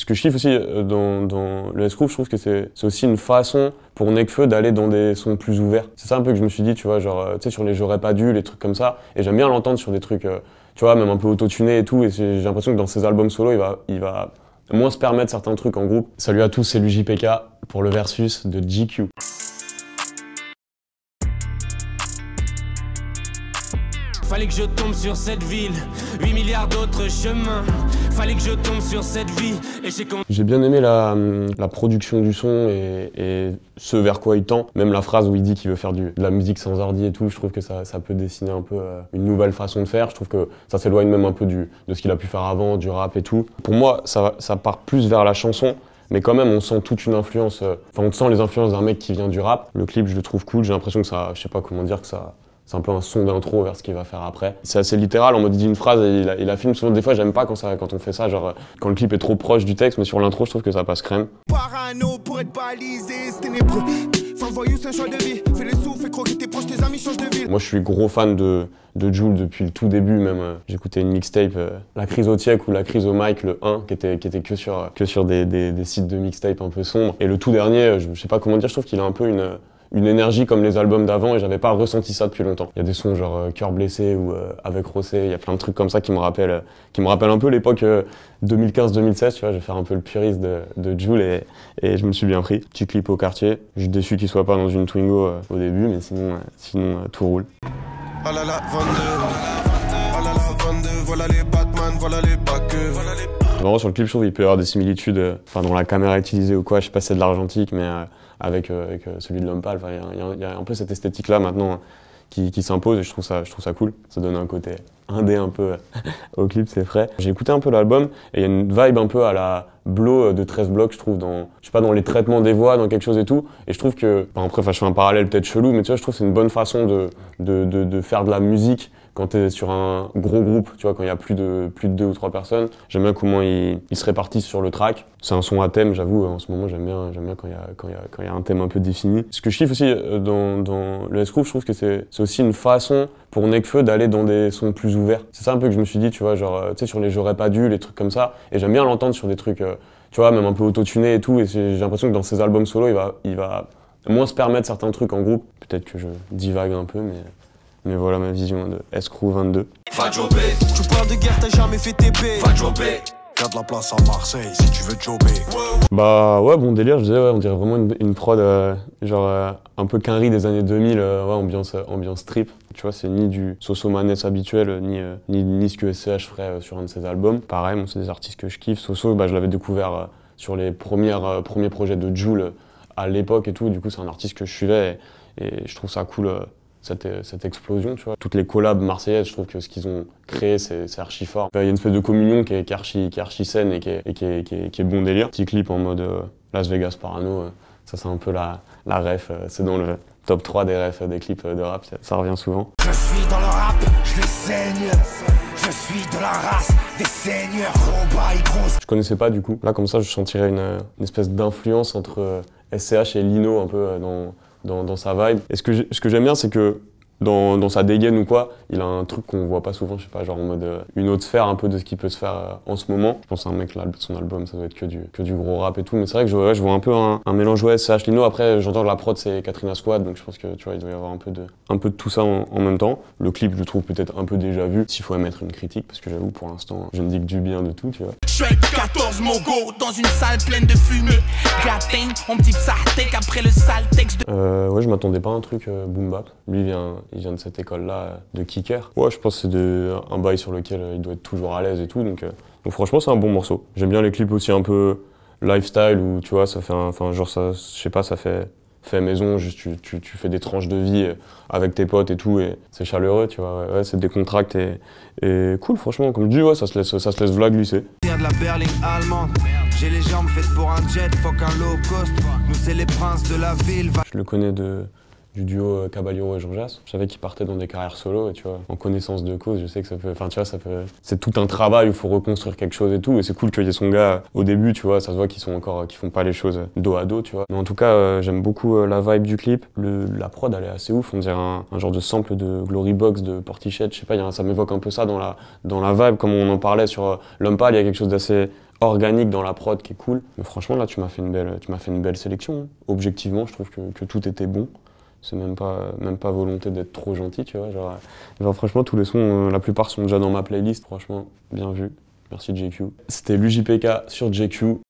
Ce que je kiffe aussi dans le S-Groove, je trouve que c'est aussi une façon pour Nekfeu d'aller dans des sons plus ouverts. C'est ça un peu que je me suis dit, tu vois, genre, tu sais, sur les J'aurais pas dû, les trucs comme ça. Et j'aime bien l'entendre sur des trucs, tu vois, même un peu autotuné et tout. Et j'ai l'impression que dans ses albums solo, il va moins se permettre certains trucs en groupe. Salut à tous, c'est LuJPK pour le versus de GQ. Fallait que je tombe sur cette ville, 8 milliards d'autres chemins. Fallait que je tombe sur cette vie et j'ai bien aimé la production du son et ce vers quoi il tend. Même la phrase où il dit qu'il veut faire de la musique sans ordi et tout, je trouve que ça peut dessiner un peu une nouvelle façon de faire. Je trouve que ça s'éloigne même un peu de ce qu'il a pu faire avant, du rap et tout. Pour moi, ça part plus vers la chanson. Mais quand même, on sent toute une influence, on sent les influences d'un mec qui vient du rap. Le clip, je le trouve cool, j'ai l'impression que ça, je sais pas comment dire, que ça... C'est un peu un son d'intro vers ce qu'il va faire après. C'est assez littéral, en mode il dit une phrase et il la filme. Souvent, des fois, j'aime pas quand on fait ça, genre quand le clip est trop proche du texte, mais sur l'intro, je trouve que ça passe crème. Parano pour être balisé, c'est ténébreux. Sans voyou, c'est un choix de vie. Fais le sou, fais croquer tes proches, tes amis changent de ville. Moi, je suis gros fan de Jul depuis le tout début, même. J'écoutais une mixtape, La Crise au Tiek ou La Crise au Mic, le 1, qui était que sur des sites de mixtape un peu sombres. Et le tout dernier, je sais pas comment dire, je trouve qu'il a un peu une énergie comme les albums d'avant et j'avais pas ressenti ça depuis longtemps. Il y a des sons genre Cœur blessé ou Avec Rossé, il y a plein de trucs comme ça qui me rappellent un peu l'époque 2015-2016, tu vois, je vais faire un peu le puriste de Jul et je me suis bien pris. Petit clip au quartier, je suis déçu qu'il soit pas dans une Twingo au début, mais sinon tout roule. Oh là là, 22, oh là là, 22, voilà les Batman, voilà les backeux. Vraiment sur le clip, je trouve qu'il peut y avoir des similitudes, dans la caméra utilisée ou quoi, je sais pas si c'est de l'argentique, mais avec celui de L'Homme Pâle, il y a un peu cette esthétique-là maintenant qui s'impose et je trouve ça cool. Ça donne un côté indé un peu au clip, c'est frais. J'ai écouté un peu l'album et il y a une vibe un peu à la Blow de 13 blocs, je trouve, dans les traitements des voix, dans quelque chose et tout. Et je trouve que, après, je fais un parallèle peut-être chelou, mais tu vois, je trouve que c'est une bonne façon de faire de la musique quand t'es sur un gros groupe, tu vois, quand il y a plus de 2 ou 3 personnes. J'aime bien comment ils se répartissent sur le track. C'est un son à thème, j'avoue, en ce moment j'aime bien quand il y a un thème un peu défini. Ce que je kiffe aussi dans le S-Groove, je trouve que c'est aussi une façon pour Nekfeu d'aller dans des sons plus ouverts. C'est ça un peu que je me suis dit, tu vois, genre, tu sais, sur les J'aurais pas dû, les trucs comme ça. Et j'aime bien l'entendre sur des trucs, tu vois, même un peu autotuné et tout. Et j'ai l'impression que dans ses albums solo, il va moins se permettre certains trucs en groupe. Peut-être que je divague un peu, mais voilà ma vision de S-Groove 22. Va jobber, tu parles de guerre, t'as jamais fait TP. Va jobber, y'a de la place à Marseille si tu veux jobber. Bah ouais, bon délire, je disais, ouais, on dirait vraiment une prod un peu quinri des années 2000, ambiance trip. Tu vois, c'est ni du Soso-Maness habituel, ni ce que SCH ferait sur un de ses albums. Pareil, c'est des artistes que je kiffe. Soso, je l'avais découvert sur les premiers projets de Jul à l'époque et tout. Du coup, c'est un artiste que je suivais et je trouve ça cool. Cette explosion, tu vois. Toutes les collabs marseillaises, je trouve que ce qu'ils ont créé, c'est archi fort. Il y a une espèce de communion qui est archi saine et qui est bon délire. Petit clip en mode Las Vegas Parano, ça c'est un peu la ref, c'est dans le top 3 des refs des clips de rap, ça revient souvent. Je suis dans le rap, je le saigne. Je suis de la race des seigneurs, Je connaissais pas du coup. Là comme ça, je sentirais une espèce d'influence entre SCH et Lino un peu dans sa vibe. Et ce que j'aime bien, c'est que dans sa dégaine ou quoi, il a un truc qu'on voit pas souvent, je sais pas, genre en mode une autre sphère un peu de ce qui peut se faire en ce moment. Je pense à un mec là, son album, ça doit être que du gros rap et tout, mais c'est vrai que je vois un peu un mélange SCH Lino. Après, j'entends que la prod c'est Katrina Squad, donc je pense que tu vois, il doit y avoir un peu de tout ça en même temps. Le clip, je le trouve peut-être un peu déjà vu, s'il faut émettre une critique, parce que j'avoue, pour l'instant, je ne dis que du bien de tout, tu vois. Je suis avec 14 mogos dans une salle pleine de fumée. Gratin, on petit sartek après le sale texte de... Ouais, je m'attendais pas à un truc boom bap. Lui, il vient de cette école-là de kicker. Ouais, je pense que c'est un bail sur lequel il doit être toujours à l'aise et tout, donc franchement, c'est un bon morceau. J'aime bien les clips aussi un peu lifestyle où, tu vois, ça fait ça, je sais pas, ça fait maison, juste tu fais des tranches de vie avec tes potes et tout, et c'est chaleureux, tu vois, ouais, c'est décontracté et cool, franchement, comme je dis, ouais, ça se laisse v'là glisser. De la berline allemande, j'ai les jambes faites pour un jet, fuck un low cost, nous c'est les princes de la ville. Je le connais du duo Caballero et Georgias. Je savais qu'ils partaient dans des carrières solo et tu vois, en connaissance de cause, je sais que ça peut, c'est tout un travail où il faut reconstruire quelque chose et tout, et c'est cool qu'il y ait son gars au début, tu vois, ça se voit qu'ils font pas les choses dos à dos, tu vois. Mais en tout cas, j'aime beaucoup la vibe du clip. La prod, elle est assez ouf, on dirait un genre de sample de Glory Box de Portichet, je sais pas, ça m'évoque un peu ça dans la vibe, comme on en parlait sur L'Homme Pâle, il y a quelque chose d'assez organique dans la prod qui est cool. Mais franchement, là, tu m'as fait une belle sélection. Hein. Objectivement, je trouve que tout était bon. C'est même pas volonté d'être trop gentil, tu vois. Genre franchement, tous les sons, la plupart sont déjà dans ma playlist. Franchement, bien vu. Merci JQ. C'était l'UJPK sur JQ.